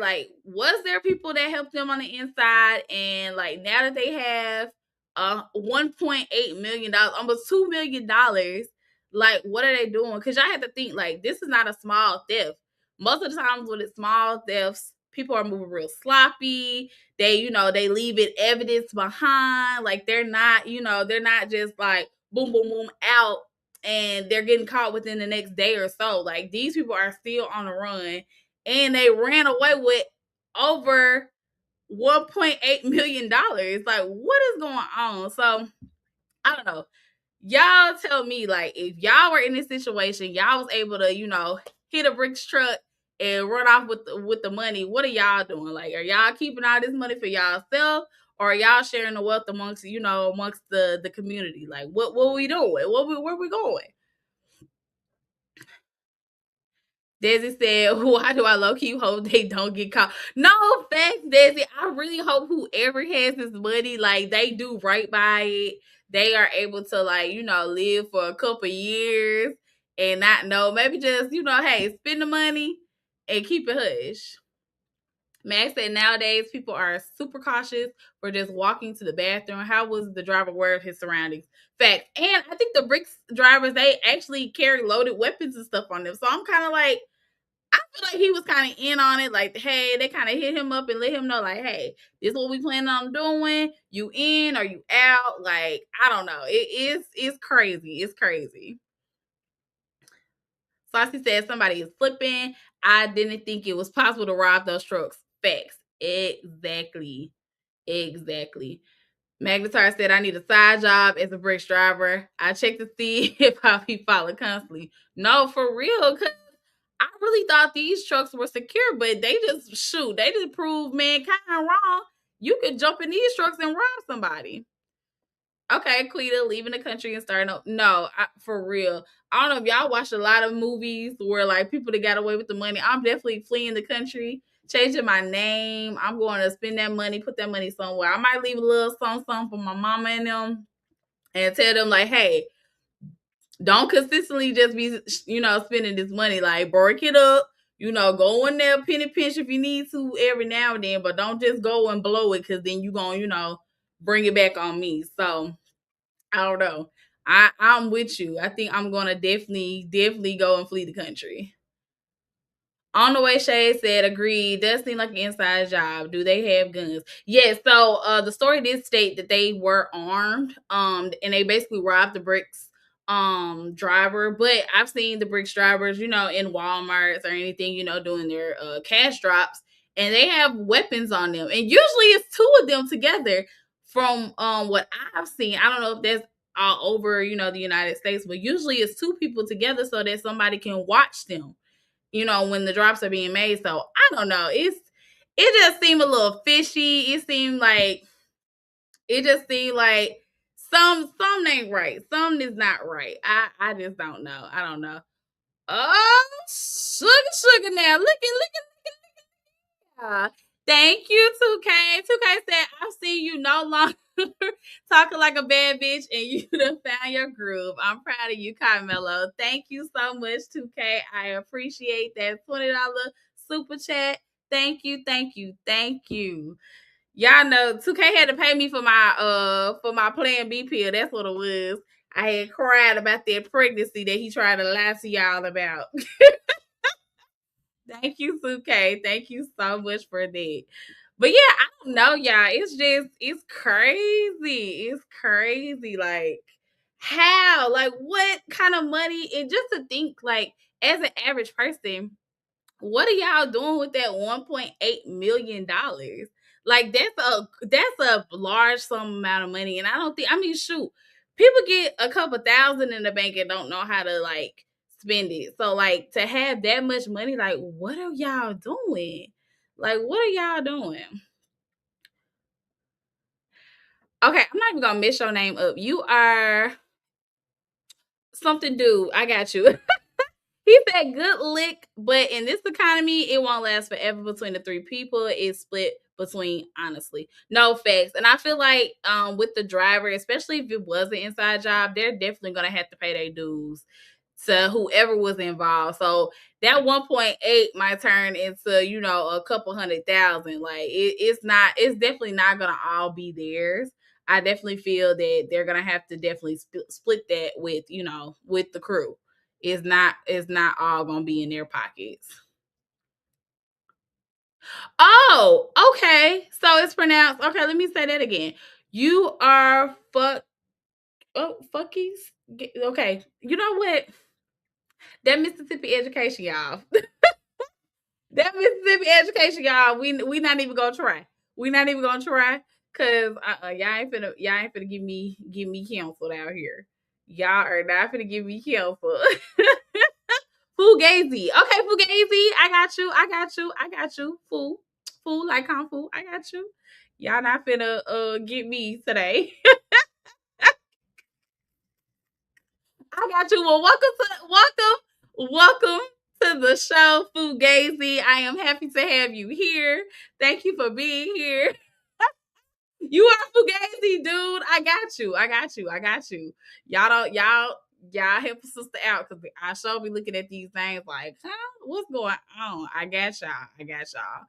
people that helped them on the inside? And like now that they have $1.8 million, almost $2 million, like what are they doing? Because y'all have to think like this is not a small theft. Most of the times when it's small thefts, people are moving real sloppy. They, you know, they leave it evidence behind. Like they're not, you know, they're not just like boom, boom, boom out and they're getting caught within the next day or so. Like these people are still on the run and they ran away with over $1.8 million. Like, what is going on? So I don't know. Y'all tell me, like, if y'all were in this situation, y'all was able to, you know, hit a bricks truck and run off with the money. What are y'all doing? Like, are y'all keeping all this money for y'allself, or are y'all sharing the wealth amongst, you know, amongst the community? Like, what we doing? Where we going? Desi said, why do I low-key hope they don't get caught? No, thanks, Desi. I really hope whoever has this money, like, they do right by it. They are able to, like, you know, live for a couple years and not know. Maybe just, you know, hey, spend the money and keep it hush. Max said nowadays people are super cautious for just walking to the bathroom. How was the driver aware of his surroundings? Fact. And I think the bricks drivers, they actually carry loaded weapons and stuff on them. So I'm kind of like, I feel like he was kind of in on it. Like, hey, they kind of hit him up and let him know, like, hey, this is what we planning on doing. You in or you out? Like, I don't know. It's crazy. It's crazy. Saucy said somebody is flipping. I didn't think it was possible to rob those trucks. Facts. Exactly. Magnetar said, I need a side job as a bricks driver. I check to see if I'll be followed constantly. No, for real. Because I really thought these trucks were secure, but they just proved mankind wrong. You could jump in these trucks and rob somebody. Okay, Cleta, leaving the country and starting up. No, for real. I don't know if y'all watched a lot of movies where like people that got away with the money. I'm definitely fleeing the country, changing my name. I'm going to spend that money, put that money somewhere. I might leave a little something for my mama and them and tell them like, hey, don't consistently just be, you know, spending this money. Like, break it up. You know, go in there, penny pinch if you need to every now and then, but don't just go and blow it because then you're going to, you know, bring it back on me. So, I don't know. I'm with you. I think I'm going to definitely go and flee the country. On the way, Shay said, agreed. Does seem like an inside job. Do they have guns? Yes. So the story did state that they were armed. And they basically robbed the bricks driver. But I've seen the bricks drivers, you know, in Walmarts or anything, you know, doing their cash drops, and they have weapons on them. And usually it's two of them together. From what I've seen, I don't know if that's all over, you know, the United States, but usually it's two people together so that somebody can watch them, you know, when the drops are being made. So I don't know. It just seemed a little fishy. It just seemed like some ain't right. Some is not right. I just don't know. I don't know. Oh, sugar now. Look at. Thank you, Tukay. Tukay said, I've seen you no longer talking like a bad bitch and you done found your groove. I'm proud of you, Carmelo. Thank you so much, Tukay. I appreciate that $20 super chat. Thank you. Y'all know Tukay had to pay me for my Plan B pill. That's what it was. I had cried about that pregnancy that he tried to lie to y'all about. Thank you, Tukay. Thank you so much for that. But yeah, I don't know, y'all. It's crazy. It's crazy. Like, how? Like, what kind of money? And just to think, like, as an average person, what are y'all doing with that $1.8 million? Like, that's a large sum amount of money. And I don't think, I mean, shoot, people get a couple thousand in the bank and don't know how to like spend it. So like to have that much money, like what are y'all doing? Like, what are y'all doing? Okay, I'm not even gonna mess your name up. You are something dude. I got you. He said good lick, but in this economy, it won't last forever between the three people. It's split between honestly. No facts. And I feel like with the driver, especially if it was an inside job, they're definitely gonna have to pay their dues to whoever was involved. So that 1.8 might turn into, a couple 100,000. Like it's definitely not gonna all be theirs. I definitely feel that they're gonna have to definitely split that with the crew. It's not all gonna be in their pockets. Oh, okay. So it's pronounced. Okay, let me say that again. You are fuckies. Okay, you know what? That Mississippi education, y'all. That Mississippi education, y'all. We not even gonna try. We not even gonna try because y'all ain't finna give me canceled out here. Y'all are not finna give me canceled. Fugazi. Okay, Fugazi. I got you. I got you. I got you. Fool like Kung Fu. I got you. Y'all not finna get me today. I got you. Well, welcome to the show, Fugazi. I am happy to have you here. Thank you for being here. You are Fugazi, dude. I got you. I got you. I got you. Y'all help a sister out because I sure be looking at these things like, huh? What's going on? I got y'all. I got y'all.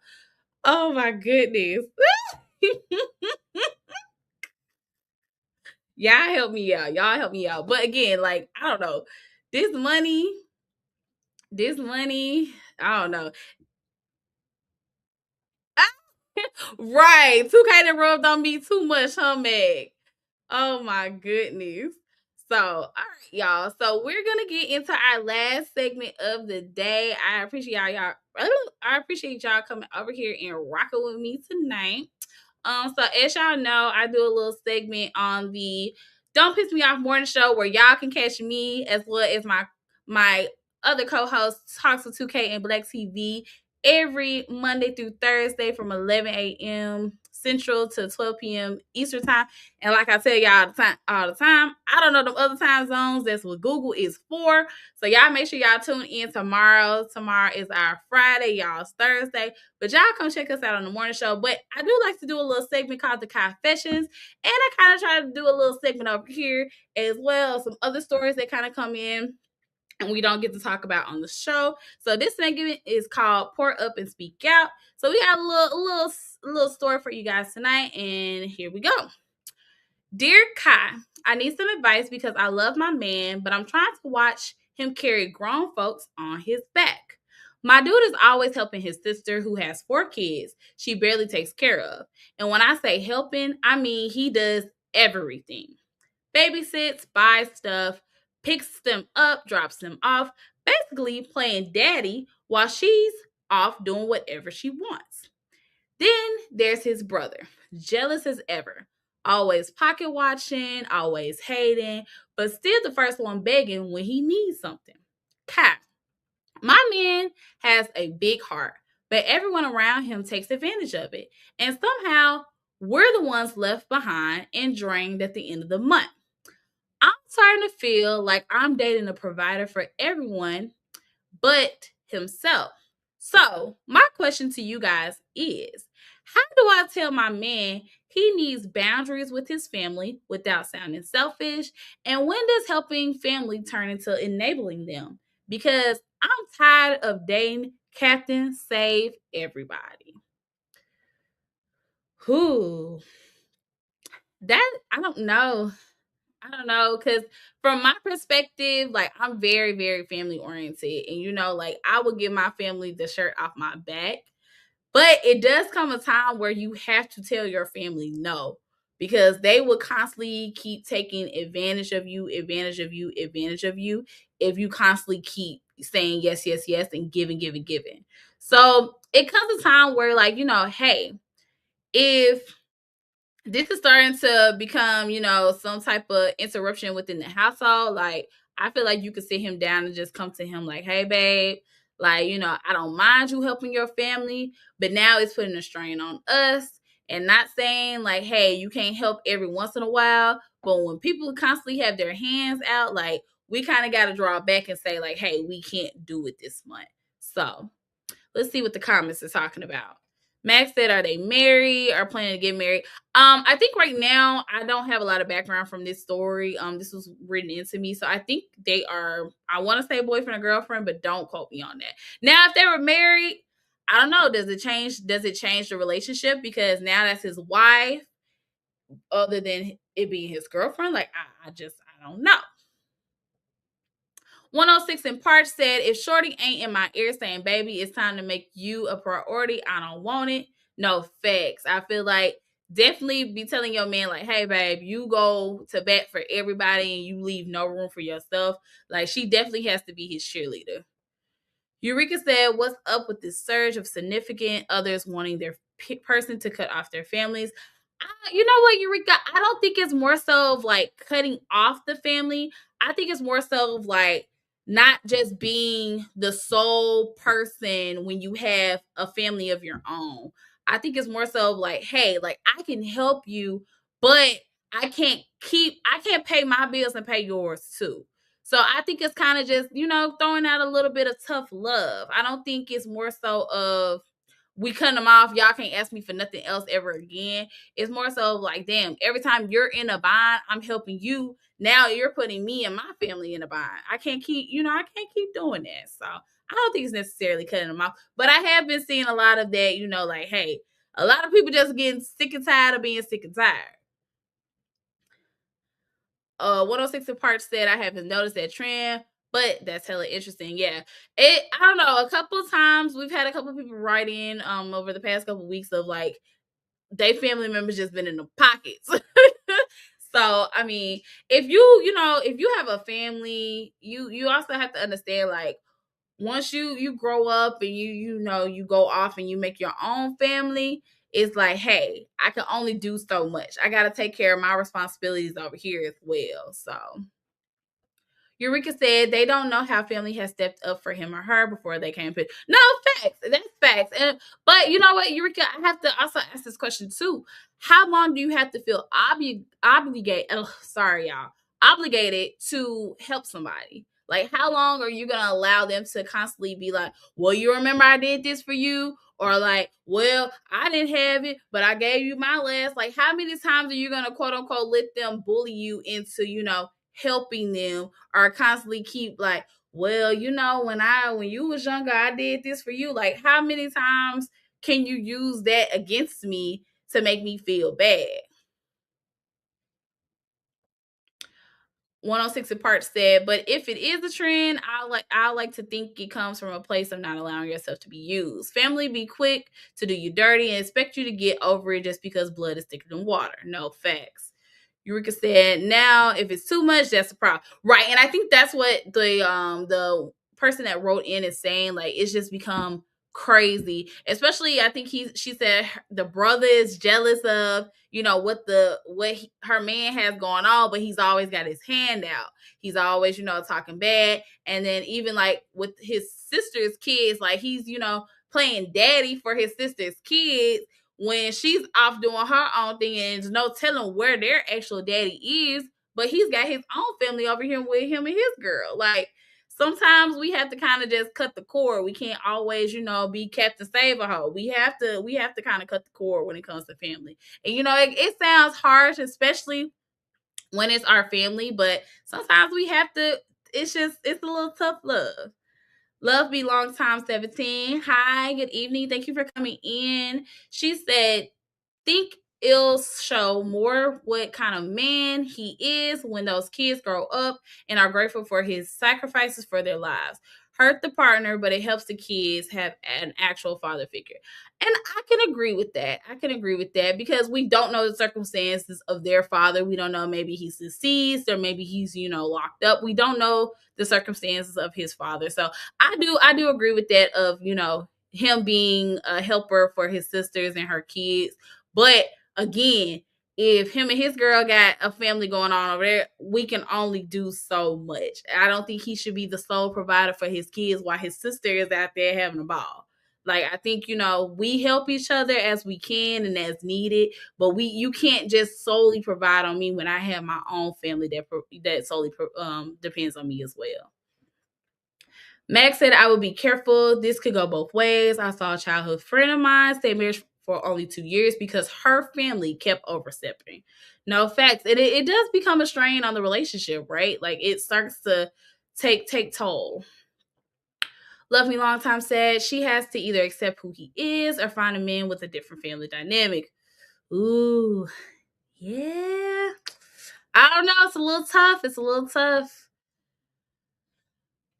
Oh my goodness. Y'all help me out. Y'all help me out. But again, like, I don't know. This money, I don't know. Right. Tukay that rubbed on me too much, huh, Meg? Oh my goodness. So, all right, y'all. So we're gonna get into our last segment of the day. I appreciate y'all. I appreciate y'all coming over here and rocking with me tonight. So as y'all know, I do a little segment on the Don't Piss Me Off morning show where y'all can catch me as well as my other co-host Talks with Tukay and Black TV every Monday through Thursday from 11 a.m. Central to 12 p.m. Eastern time. And like I tell y'all all the time, I don't know the other time zones. That's what Google is for. So y'all make sure y'all tune in tomorrow. Tomorrow is our Friday, y'all's Thursday. But y'all come check us out on the morning show. But I do like to do a little segment called the Confessions. And I kind of try to do a little segment over here as well. Some other stories that kind of come in and we don't get to talk about on the show. So this segment is called Pour Up and Speak Out. So we got a little story for you guys tonight, and here we go. Dear Kai, I need some advice because I love my man, but I'm trying to watch him carry grown folks on his back. My dude is always helping his sister who has 4 kids she barely takes care of. And when I say helping, I mean he does everything. Babysits, buys stuff, picks them up, drops them off, basically playing daddy while she's off doing whatever she wants. Then there's his brother, jealous as ever, always pocket watching, always hating, but still the first one begging when he needs something. Cat, my man has a big heart, but everyone around him takes advantage of it. And somehow we're the ones left behind and drained at the end of the month. I'm starting to feel like I'm dating a provider for everyone but himself. So, my question to you guys is how do I tell my man he needs boundaries with his family without sounding selfish? And when does helping family turn into enabling them? Because I'm tired of dating Captain Save Everybody. Who? That, I don't know. I don't know, because from my perspective, like I'm very, very family oriented. And like I would give my family the shirt off my back. But it does come a time where you have to tell your family no, because they will constantly keep taking advantage of you, advantage of you, advantage of you, if you constantly keep saying yes, yes, yes, and giving, giving, giving. So it comes a time where, like, hey, if this is starting to become, some type of interruption within the household. Like, I feel like you could sit him down and just come to him like, hey, babe, like, I don't mind you helping your family, but now it's putting a strain on us. And not saying like, hey, you can't help every once in a while, but when people constantly have their hands out, like, we kind of got to draw back and say like, hey, we can't do it this month. So let's see what the comments are talking about. Max said, are they married or planning to get married? I think right now I don't have a lot of background from this story. This was written into me. So I think they are, I want to say boyfriend or girlfriend, but don't quote me on that. Now, if they were married, I don't know. Does it change the relationship? Because now that's his wife, other than it being his girlfriend. Like, I don't know. 106 in Parch said, if Shorty ain't in my ear saying, baby, it's time to make you a priority, I don't want it. No, facts. I feel like definitely be telling your man, like, hey, babe, you go to bat for everybody and you leave no room for yourself. Like, she definitely has to be his cheerleader. Eureka said, what's up with this surge of significant others wanting their person to cut off their families? You know what, Eureka? I don't think it's more so of like cutting off the family. I think it's more so of like not just being the sole person when you have a family of your own. I think it's more so of like, hey, like I can help you, but I can't pay my bills and pay yours too. So I think it's kind of just, throwing out a little bit of tough love. I don't think it's more so of we cutting them off. Y'all can't ask me for nothing else ever again. It's more so like, damn, every time you're in a bind, I'm helping you. Now you're putting me and my family in a bind. I can't keep doing that. So I don't think it's necessarily cutting them off. But I have been seeing a lot of that, like, hey, a lot of people just getting sick and tired of being sick and tired. 106 in Park said, I haven't noticed that trend, but that's hella interesting. Yeah. I don't know, a couple of times we've had a couple of people write in over the past couple of weeks of like they family members just been in the pockets. So I mean, if you have a family, you also have to understand, like, once you grow up and you go off and you make your own family, it's like, hey, I can only do so much. I got to take care of my responsibilities over here as well. So Eureka said they don't know how family has stepped up for him or her before they came to. No, facts. That's facts. But you know what, Eureka, I have to also ask this question too. How long do you have to feel obligated to help somebody? Like, how long are you going to allow them to constantly be like, well, you remember I did this for you? Or like, well, I didn't have it, but I gave you my last. Like, how many times are you going to quote unquote let them bully you into, helping them, or constantly keep like, well, when you was younger, I did this for you. Like, how many times can you use that against me to make me feel bad? 106 in Part said, but if it is a trend, I like to think it comes from a place of not allowing yourself to be used. Family be quick to do you dirty and expect you to get over it just because blood is thicker than water. No, facts. Eureka said, now if it's too much, that's a problem. Right. And I think that's what the person that wrote in is saying. Like, it's just become crazy. Especially, I think she said the brother is jealous of, her man has going on, but he's always got his hand out. He's always, talking bad. And then even like with his sister's kids, like he's, playing daddy for his sister's kids, when she's off doing her own thing and there's no telling where their actual daddy is, but he's got his own family over here with him and his girl. Like, sometimes we have to kind of just cut the cord. We can't always, be Captain Save-A-Ho. We have to kind of cut the cord when it comes to family. And it sounds harsh, especially when it's our family, but sometimes we have to. It's a little tough love. Love be long time 17. Hi, good evening. Thank you for coming in. She said, think it'll show more what kind of man he is when those kids grow up and are grateful for his sacrifices for their lives. Hurt the partner, but it helps the kids have an actual father figure. And I can agree with that. I can agree with that because we don't know the circumstances of their father. We don't know, maybe he's deceased or maybe he's, locked up. We don't know the circumstances of his father. So I do agree with that of, him being a helper for his sisters and her kids. But again, if him and his girl got a family going on over there, we can only do so much. I don't think he should be the sole provider for his kids while his sister is out there having a ball. Like, I think, we help each other as we can and as needed, but you can't just solely provide on me when I have my own family that solely depends on me as well. Max said, I would be careful. This could go both ways. I saw a childhood friend of mine stay married for only 2 years because her family kept overstepping. No, facts. It does become a strain on the relationship, right? Like, it starts to take toll. Love Me Long Time said she has to either accept who he is or find a man with a different family dynamic. Ooh, yeah. I don't know. It's a little tough.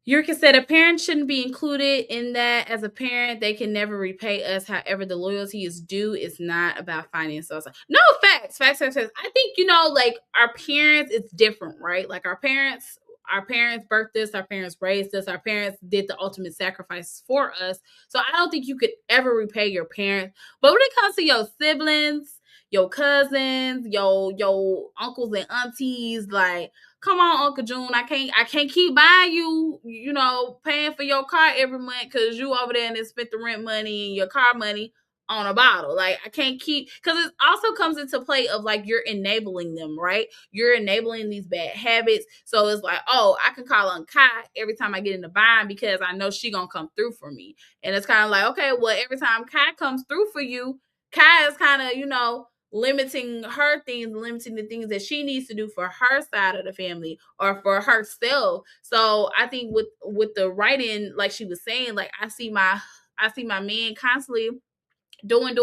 Yurka said a parent shouldn't be included in that. As a parent, they can never repay us. However, the loyalty is due. It's not about finances. No, facts. I think, like, our parents, it's different, right? Like, our parents birthed us, our parents raised us, our parents did the ultimate sacrifice for us. So I don't think you could ever repay your parents. But when it comes to your siblings, your cousins, your uncles and aunties, like, come on, Uncle June, I can't keep buying you, paying for your car every month because you over there and then spent the rent money and your car money on a bottle. Like, I can't keep, because it also comes into play of, like, you're enabling them, right? You're enabling these bad habits. So it's like, oh, I can call on Kai every time I get in the bind because I know she gonna come through for me. And it's kind of like, okay, well, every time Kai comes through for you, Kai is kind of, limiting her things, limiting the things that she needs to do for her side of the family or for herself. So I think with the writing, like she was saying, like, I see my man constantly doing,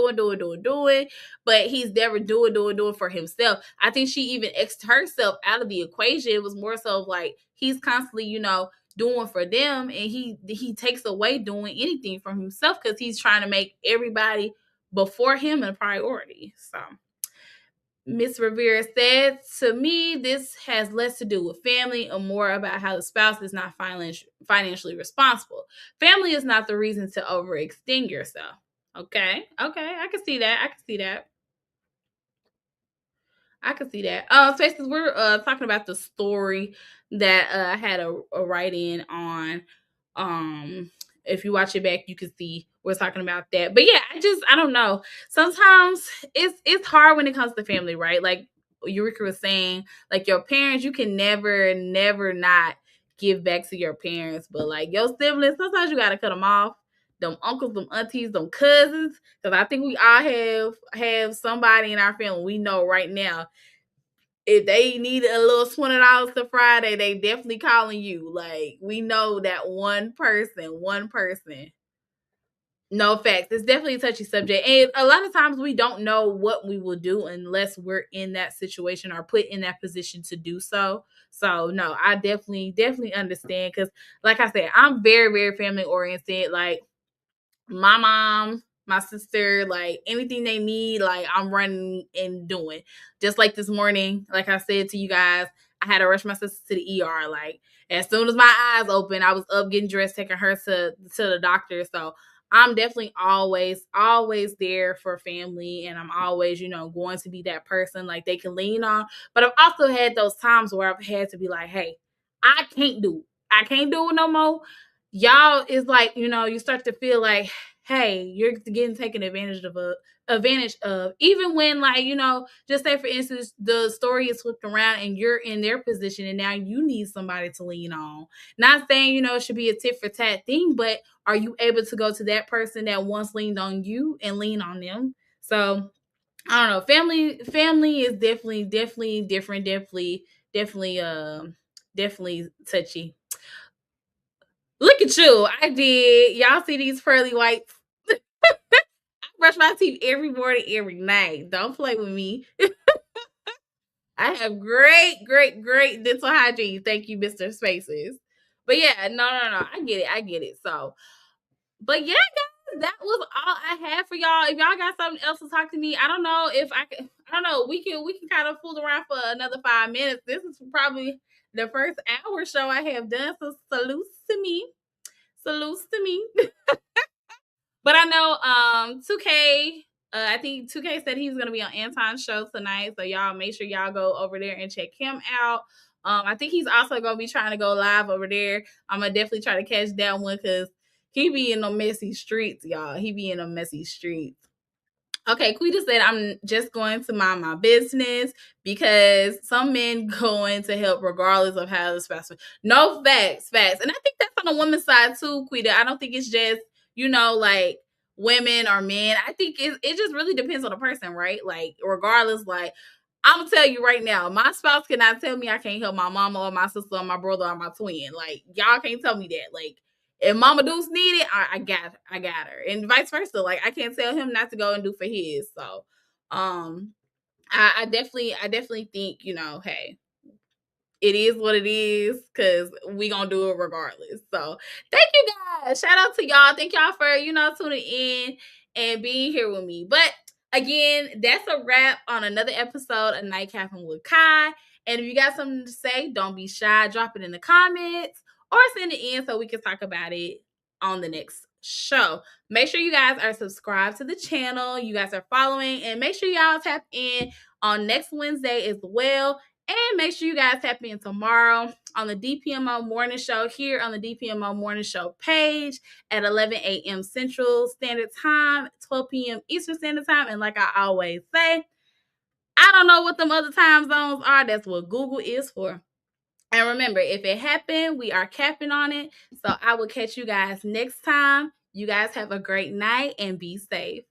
but he's never doing for himself. I think she even X'd herself out of the equation. It was more so like he's constantly, doing for them, and he takes away doing anything from himself because he's trying to make everybody before him a priority. So Miss Rivera said, to me, this has less to do with family and more about how the spouse is not financially responsible. Family is not the reason to overextend yourself. Okay, I can see that. Spaces, we're talking about the story that I had a write-in on. If you watch it back, you can see we're talking about that. But yeah, I don't know. Sometimes it's hard when it comes to family, right? Like Eureka was saying, like, your parents, you can never not give back to your parents. But like your siblings, sometimes you gotta cut them off. Them uncles, them aunties, them cousins. Because I think we all have somebody in our family we know right now. If they need a little $20 to Friday, they definitely calling you. Like, we know that one person. No, facts. It's definitely a touchy subject. And a lot of times we don't know what we will do unless we're in that situation or put in that position to do so. So, no, I definitely understand. Because, like I said, I'm very, very family oriented. Like, my mom, my sister, like, anything they need, like, I'm running and doing. Just like this morning, like I said to you guys, I had to rush my sister to the ER. Like, as soon as my eyes open, I was up getting dressed, taking her to the doctor. So I'm definitely always there for family, and I'm always, going to be that person like they can lean on. But I've also had those times where I've had to be like, hey, I can't do it no more. Y'all is like, you start to feel like, hey, you're getting taken advantage of, even when, like, just say for instance, the story is flipped around and you're in their position and now you need somebody to lean on. Not saying, it should be a tit for tat thing, but are you able to go to that person that once leaned on you and lean on them? So I don't know. Family is definitely different, definitely touchy. Look at you. I did. Y'all see these pearly whites? I brush my teeth every morning, every night. Don't play with me. I have great dental hygiene. Thank you, Mr. Spaces. But yeah, no. I get it. So, but yeah, guys, that was all I had for y'all. If y'all got something else to talk to me, I don't know if I can. I don't know. We can kind of fool around for another 5 minutes. This is probably the first hour show I have done. So salutes to me. But I know Tukay, I think Tukay said he was gonna be on Anton's show tonight. So y'all make sure y'all go over there and check him out. I think he's also gonna be trying to go live over there. I'm gonna definitely try to catch that one because he be in the messy streets, y'all. He be in the messy streets. Okay, Quita said, I'm just going to mind my business because some men go in to help regardless of how the spouse. No, facts. And I think that's on the woman's side too, Quita. I don't think it's just, like women or men. I think it just really depends on the person, right? Like, regardless, like, I'm going to tell you right now, my spouse cannot tell me I can't help my mama or my sister or my brother or my twin. Like, y'all can't tell me that. Like, if Mama Deuce need it, I got her, and vice versa. Like I can't tell him not to go and do for his. So, I definitely think hey, it is what it is because we gonna do it regardless. So, thank you guys. Shout out to y'all. Thank y'all for tuning in and being here with me. But again, that's a wrap on another episode of Night Capping with Kai. And if you got something to say, don't be shy. Drop it in the comments or send it in so we can talk about it on the next show. Make sure you guys are subscribed to the channel. You guys are following. And make sure y'all tap in on next Wednesday as well. And make sure you guys tap in tomorrow on the DPMO Morning Show here on the DPMO Morning Show page at 11 a.m. Central Standard Time, 12 p.m. Eastern Standard Time. And like I always say, I don't know what them other time zones are. That's what Google is for. And remember, if it happened, we are capping on it. So I will catch you guys next time. You guys have a great night and be safe.